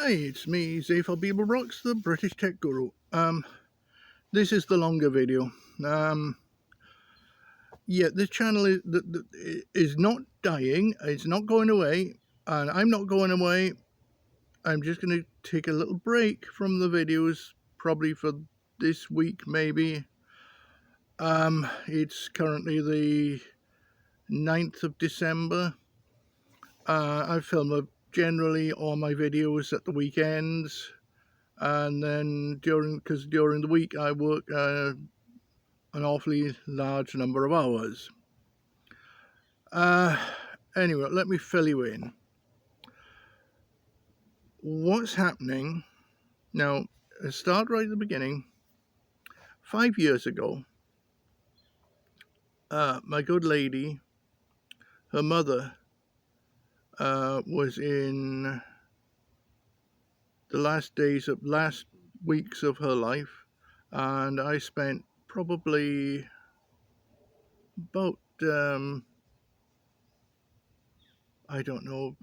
Hi, it's me, Zephyr Beeblebrox, the British Tech Guru. This is the longer video. Yeah, this channel is not dying. It's not going away, and I'm not going away. I'm just going to take a little break from the videos, probably for this week, maybe. It's currently the 9th of December. I film generally all my videos at the weekends. And then during the week I work an awfully large number of hours. Anyway, let me fill you in. What's happening now? I start right at the beginning. 5 years ago, my good lady, her mother, was in the last weeks of her life, and I spent probably about I don't know,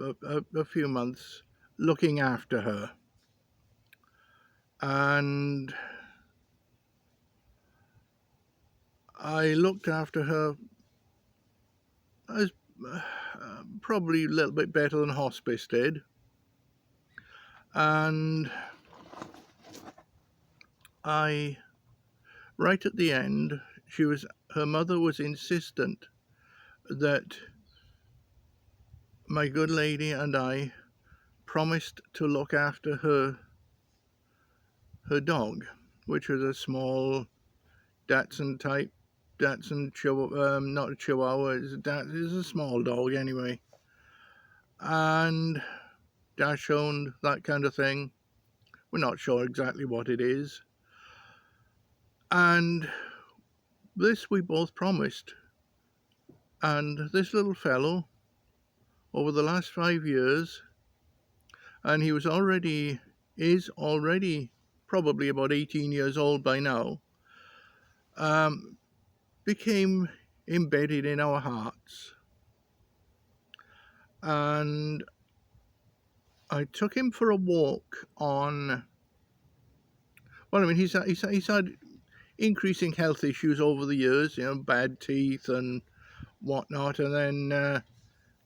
a few months looking after her. And I looked after her as probably a little bit better than hospice did. And right at the end, her mother was insistent that my good lady and I promised to look after her dog, which was a small Dachshund type. Dachshund Chihuahua, not a Chihuahua, it's a small dog anyway. And Dachshund, that kind of thing. We're not sure exactly what it is. And this we both promised. And this little fellow, over the last 5 years, and he is already probably about 18 years old by now, became embedded in our hearts. And I took him for a walk on, well, I mean, he's had increasing health issues over the years, bad teeth and whatnot, and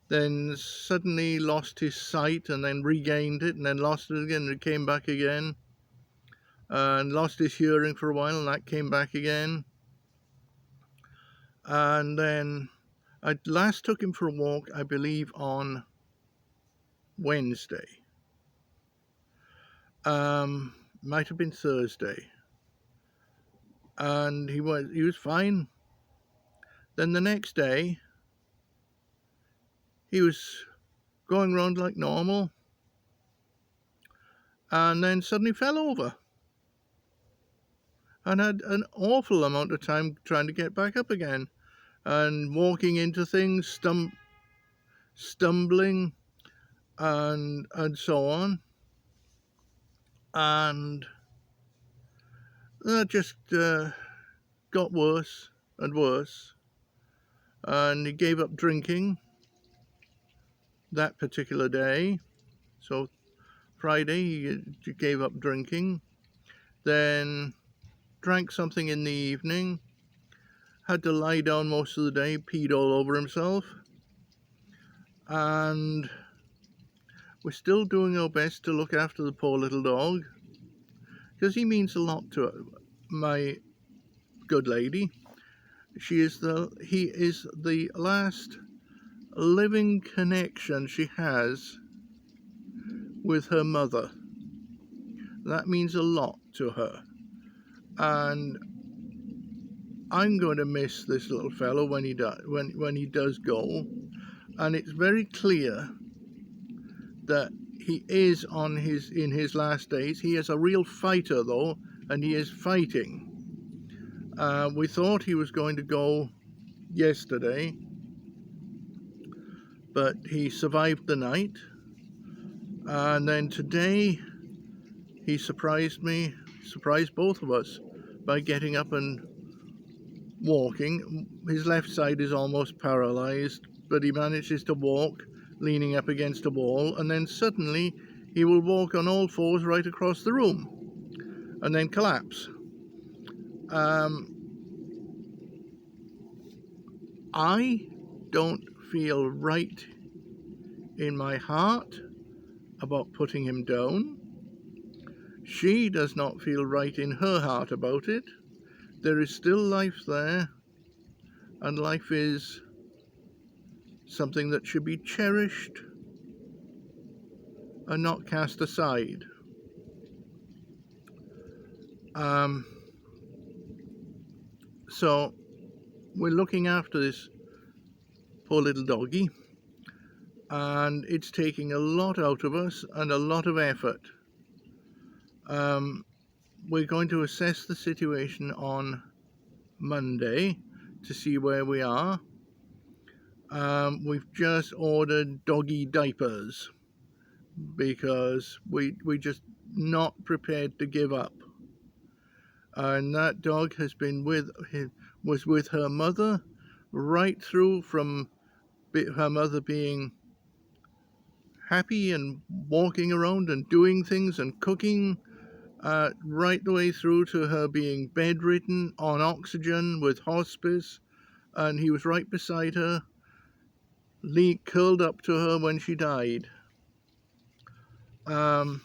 then suddenly lost his sight, and then regained it, and then lost it again, and it came back again, and lost his hearing for a while, and that came back again. And then I last took him for a walk, I believe, on Wednesday. Might have been Thursday. And he was fine. Then the next day, he was going around like normal, and then suddenly fell over and had an awful amount of time trying to get back up again, and walking into things, stumbling and so on. And that just got worse and worse, and he gave up drinking that particular day. So Friday he gave up drinking, then drank something in the evening, had to lie down most of the day, peed all over himself, and we're still doing our best to look after the poor little dog, because he means a lot to my good lady. He is the last living connection she has with her mother. That means a lot to her, and I'm going to miss this little fellow when he does go. And it's very clear that he is in his last days. He is a real fighter, though, and he is fighting. We thought he was going to go yesterday, but he survived the night. And then today, he surprised both of us by getting up and walking. His left side is almost paralyzed, but he manages to walk, leaning up against a wall, and then suddenly he will walk on all fours right across the room and then collapse. I don't feel right in my heart about putting him down. She does not feel right in her heart about it. There is still life there, and life is something that should be cherished and not cast aside. So we're looking after this poor little doggy, and it's taking a lot out of us and a lot of effort. We're going to assess the situation on Monday to see where we are. We've just ordered doggy diapers because we just not prepared to give up. And that dog has been was with her mother right through from her mother being happy and walking around and doing things and cooking, right the way through to her being bedridden on oxygen with hospice, and he was right beside her, curled up to her when she died. And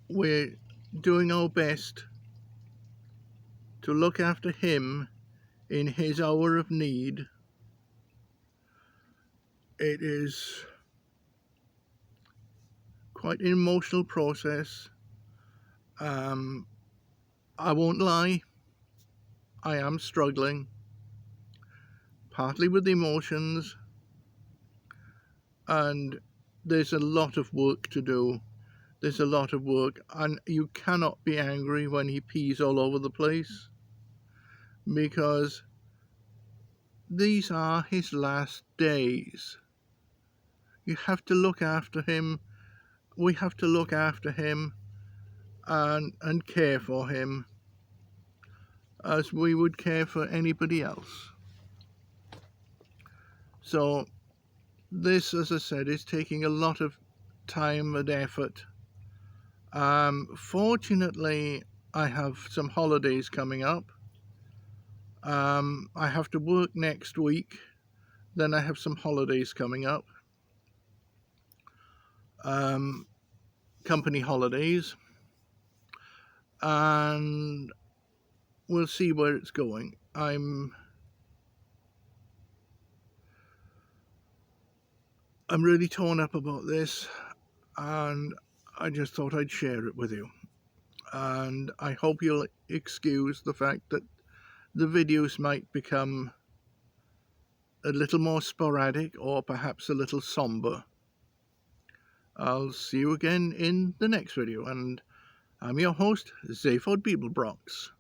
we're doing our best to look after him in his hour of need. It is quite an emotional process. I won't lie, I am struggling, partly with emotions, and there's a lot of work to do. There's a lot of work, and you cannot be angry when he pees all over the place, because these are his last days. You have to look after him. We have to look after him and care for him as we would care for anybody else. So this, as I said, is taking a lot of time and effort. Fortunately, I have some holidays coming up. I have to work next week, then I have some holidays coming up, company holidays, and we'll see where it's going. I'm really torn up about this, and I just thought I'd share it with you. And I hope you'll excuse the fact that the videos might become a little more sporadic or perhaps a little somber. I'll see you again in the next video, and I'm your host, Zaphod Beeblebrox.